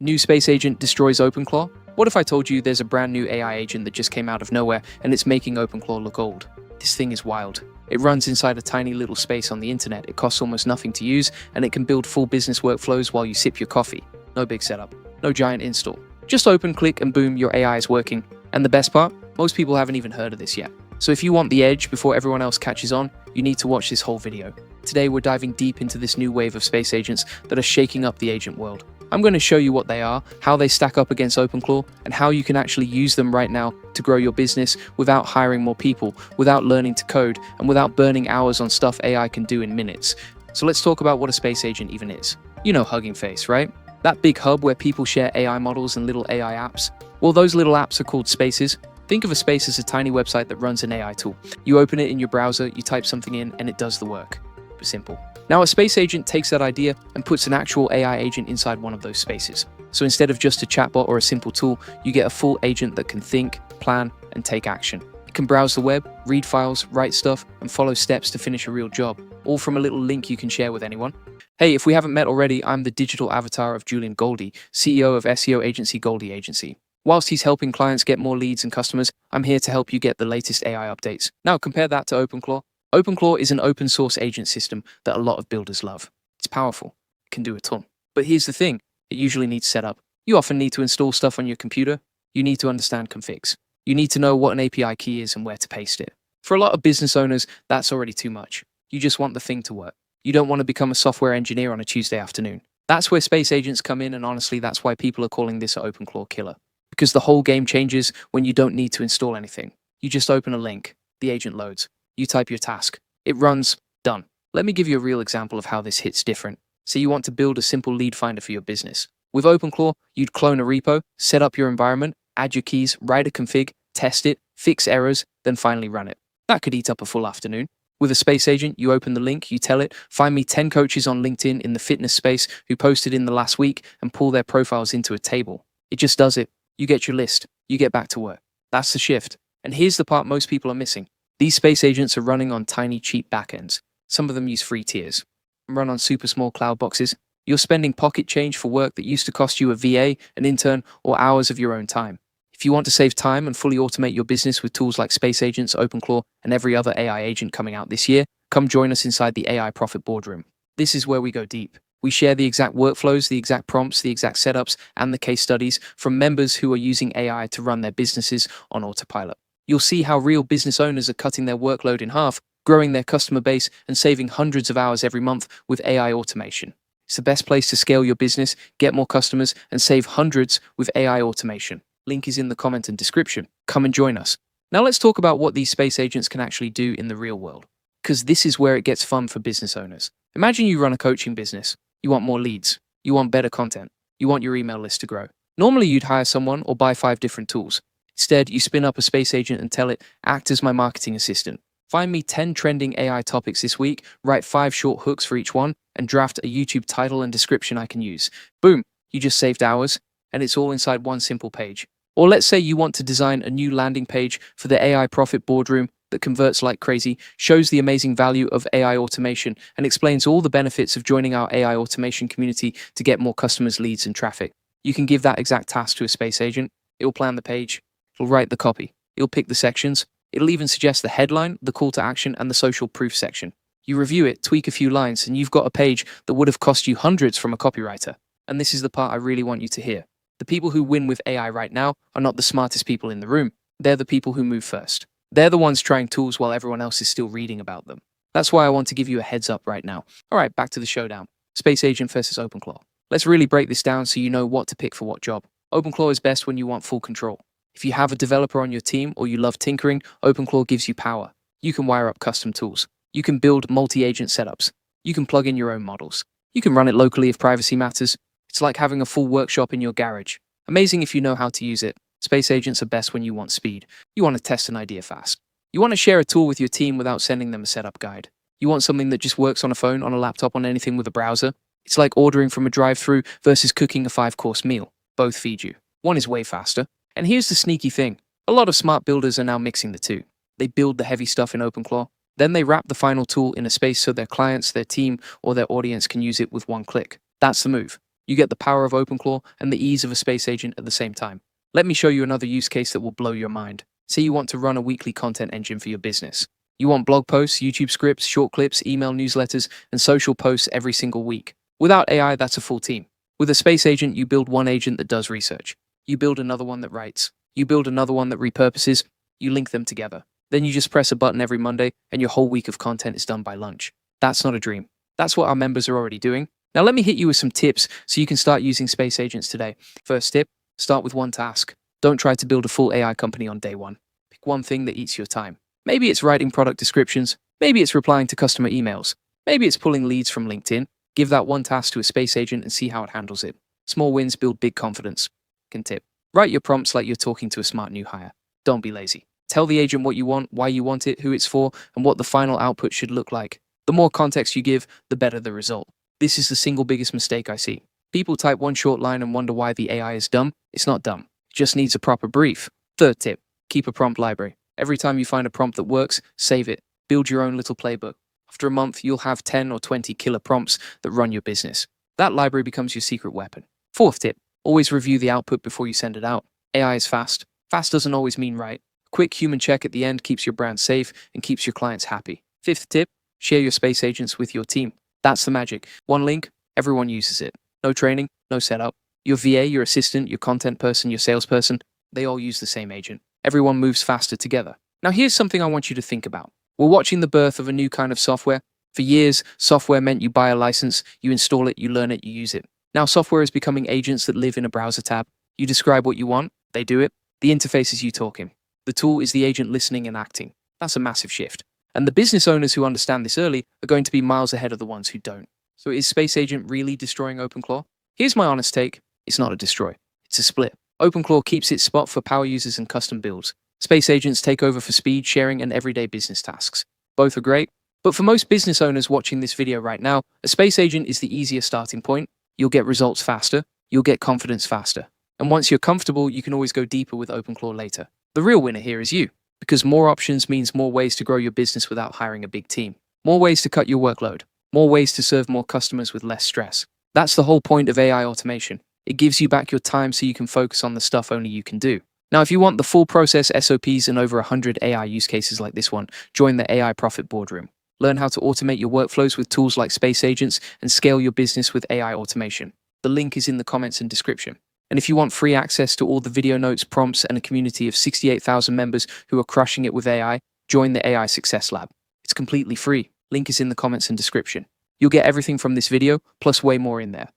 New space agent destroys OpenClaw? What if I told you there's a brand new AI agent that just came out of nowhere and it's making OpenClaw look old? This thing is wild. It runs inside a tiny little space on the internet, it costs almost nothing to use, and it can build full business workflows while you sip your coffee. No big setup, no giant install. Just open, click, and boom, your AI is working. And the best part? Most people haven't even heard of this yet. So if you want the edge before everyone else catches on, you need to watch this whole video. Today we're diving deep into this new wave of space agents that are shaking up the agent world. I'm going to show you what they are, how they stack up against OpenClaw, and how you can actually use them right now to grow your business without hiring more people, without learning to code, and without burning hours on stuff AI can do in minutes. So let's talk about what a space agent even is. You know Hugging Face, right? That big hub where people share AI models and little AI apps. Well, those little apps are called spaces. Think of a space as a tiny website that runs an AI tool. You open it in your browser, you type something in, and it does the work. Simple. Now a space agent takes that idea and puts an actual AI agent inside one of those spaces. So instead of just a chatbot or a simple tool, you get a full agent that can think, plan, and take action. It can browse the web, read files, write stuff, and follow steps to finish a real job, all from a little link you can share with anyone. Hey, if we haven't met already, I'm the digital avatar of Julian Goldie, CEO of SEO agency Goldie Agency. Whilst he's helping clients get more leads and customers, I'm here to help you get the latest AI updates. Now compare that to OpenClaw. OpenClaw is an open source agent system that a lot of builders love. It's powerful, it can do a ton. But here's the thing, it usually needs setup. You often need to install stuff on your computer. You need to understand configs. You need to know what an API key is and where to paste it. For a lot of business owners, that's already too much. You just want the thing to work. You don't want to become a software engineer on a Tuesday afternoon. That's where space agents come in, and honestly, that's why people are calling this an OpenClaw killer. Because the whole game changes when you don't need to install anything. You just open a link, the agent loads. You type your task. It runs. Done. Let me give you a real example of how this hits different. Say you want to build a simple lead finder for your business. With OpenClaw, you'd clone a repo, set up your environment, add your keys, write a config, test it, fix errors, then finally run it. That could eat up a full afternoon. With a space agent, you open the link, you tell it, find me 10 coaches on LinkedIn in the fitness space who posted in the last week, and pull their profiles into a table. It just does it. You get your list. You get back to work. That's the shift. And here's the part most people are missing. These space agents are running on tiny, cheap backends. Some of them use free tiers. Run on super small cloud boxes. You're spending pocket change for work that used to cost you a VA, an intern, or hours of your own time. If you want to save time and fully automate your business with tools like space agents, OpenClaw, and every other AI agent coming out this year, come join us inside the AI Profit Boardroom. This is where we go deep. We share the exact workflows, the exact prompts, the exact setups, and the case studies from members who are using AI to run their businesses on autopilot. You'll see how real business owners are cutting their workload in half, growing their customer base, and saving hundreds of hours every month with AI automation. It's the best place to scale your business, get more customers, and save hundreds with AI automation. Link is in the comment and description. Come and join us. Now let's talk about what these space agents can actually do in the real world. Because this is where it gets fun for business owners. Imagine you run a coaching business. You want more leads. You want better content. You want your email list to grow. Normally you'd hire someone or buy 5 different tools. Instead, you spin up a space agent and tell it, act as my marketing assistant. Find me 10 trending AI topics this week, write 5 short hooks for each one, and draft a YouTube title and description I can use. Boom, you just saved hours, and it's all inside one simple page. Or let's say you want to design a new landing page for the AI Profit Boardroom that converts like crazy, shows the amazing value of AI automation, and explains all the benefits of joining our AI automation community to get more customers, leads, and traffic. You can give that exact task to a space agent. It will plan the page. It'll write the copy. It'll pick the sections. It'll even suggest the headline, the call to action, and the social proof section. You review it, tweak a few lines, and you've got a page that would have cost you hundreds from a copywriter. And this is the part I really want you to hear. The people who win with AI right now are not the smartest people in the room. They're the people who move first. They're the ones trying tools while everyone else is still reading about them. That's why I want to give you a heads up right now. All right, back to the showdown. Space agent versus OpenClaw. Let's really break this down so you know what to pick for what job. OpenClaw is best when you want full control. If you have a developer on your team or you love tinkering, OpenClaw gives you power. You can wire up custom tools. You can build multi-agent setups. You can plug in your own models. You can run it locally if privacy matters. It's like having a full workshop in your garage. Amazing if you know how to use it. Space agents are best when you want speed. You want to test an idea fast. You want to share a tool with your team without sending them a setup guide. You want something that just works on a phone, on a laptop, on anything with a browser. It's like ordering from a drive-thru versus cooking a 5-course meal. Both feed you. One is way faster. And here's the sneaky thing. A lot of smart builders are now mixing the two. They build the heavy stuff in OpenClaw. Then they wrap the final tool in a space so their clients, their team, or their audience can use it with one click. That's the move. You get the power of OpenClaw and the ease of a space agent at the same time. Let me show you another use case that will blow your mind. Say you want to run a weekly content engine for your business. You want blog posts, YouTube scripts, short clips, email newsletters, and social posts every single week. Without AI, that's a full team. With a space agent, you build one agent that does research. You build another one that writes. You build another one that repurposes. You link them together. Then you just press a button every Monday, and your whole week of content is done by lunch. That's not a dream. That's what our members are already doing. Now let me hit you with some tips so you can start using space agents today. First tip, start with one task. Don't try to build a full AI company on day one. Pick one thing that eats your time. Maybe it's writing product descriptions. Maybe it's replying to customer emails. Maybe it's pulling leads from LinkedIn. Give that one task to a space agent and see how it handles it. Small wins build big confidence. Second tip, write your prompts like you're talking to a smart new hire. Don't be lazy. Tell the agent what you want, why you want it, who it's for, and what the final output should look like. The more context you give, the better the result. This is the single biggest mistake I see. People type one short line and wonder why the AI is dumb. It's not dumb. It just needs a proper brief. Third tip, keep a prompt library. Every time you find a prompt that works, save it. Build your own little playbook. After a month, you'll have 10 or 20 killer prompts that run your business. That library becomes your secret weapon. Fourth tip, always review the output before you send it out. AI is fast. Fast doesn't always mean right. Quick human check at the end keeps your brand safe and keeps your clients happy. Fifth tip, share your space agents with your team. That's the magic. One link, everyone uses it. No training, no setup. Your VA, your assistant, your content person, your salesperson, they all use the same agent. Everyone moves faster together. Now here's something I want you to think about. We're watching the birth of a new kind of software. For years, software meant you buy a license, you install it, you learn it, you use it. Now software is becoming agents that live in a browser tab. You describe what you want, they do it. The interface is you talking. The tool is the agent listening and acting. That's a massive shift. And the business owners who understand this early are going to be miles ahead of the ones who don't. So is Space Agent really destroying OpenClaw? Here's my honest take. It's not a destroy. It's a split. OpenClaw keeps its spot for power users and custom builds. Space Agents take over for speed, sharing, and everyday business tasks. Both are great, but for most business owners watching this video right now, a Space Agent is the easier starting point. You'll get results faster. You'll get confidence faster. And once you're comfortable, you can always go deeper with OpenClaw later. The real winner here is you, because more options means more ways to grow your business without hiring a big team. More ways to cut your workload. More ways to serve more customers with less stress. That's the whole point of AI automation. It gives you back your time so you can focus on the stuff only you can do. Now, if you want the full process, SOPs, and over 100 AI use cases like this one, join the AI Profit Boardroom. Learn how to automate your workflows with tools like Space Agents and scale your business with AI automation. The link is in the comments and description. And if you want free access to all the video notes, prompts, and a community of 68,000 members who are crushing it with AI, join the AI Success Lab. It's completely free. Link is in the comments and description. You'll get everything from this video, plus way more in there.